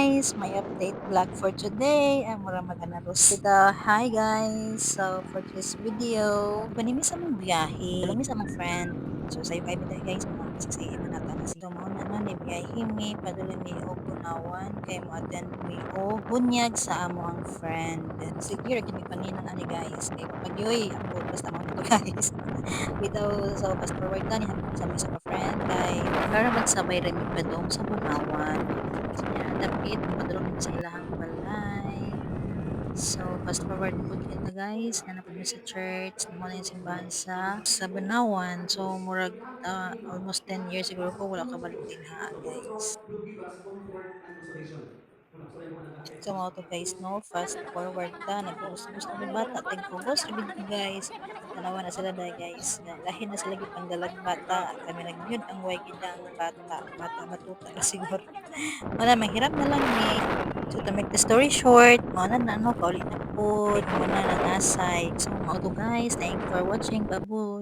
guys, may update vlog for today. Ang mura maganaros kita. Hi guys. So for today's video, panimi sa mong biyahe. Dalo mi sa mong friend. So sayo kay biday guys, mga kasiksi manata na sila mo na no ni biyahe mi padulong mi og Bunawan kay mo attend mi og bunyag sa amo ang friend. Sige ra gid mi paninang ani guys. Kay papagyoy ambot basta mo to guys. Bitaw so fast forward na ni hapon sa mga ka friend kay para magsabay ra mi padong sa Bunawan. Kanya dapit padulong mi sa ilahang balay. So fast forward pud kita guys, nanapod mi sa church, namo na yung simbahan sa Bunawan. So murag almost 10 years siguro ko wala ka balik din ha guys. So mga to guys no, fast forward ta, nagugos-gus na may bata, tigpugos rabid ko guys. Tanawa na sila dahil guys, lahi na sila gipangdalag bata, kami nagyud ang way gidang bata, bata batuta na siguro. Wala, mahirap na lang ni. So to make the story short, mo na ano, kauli na po, mo na nangasay. So mga to guys, thank you for watching, babu.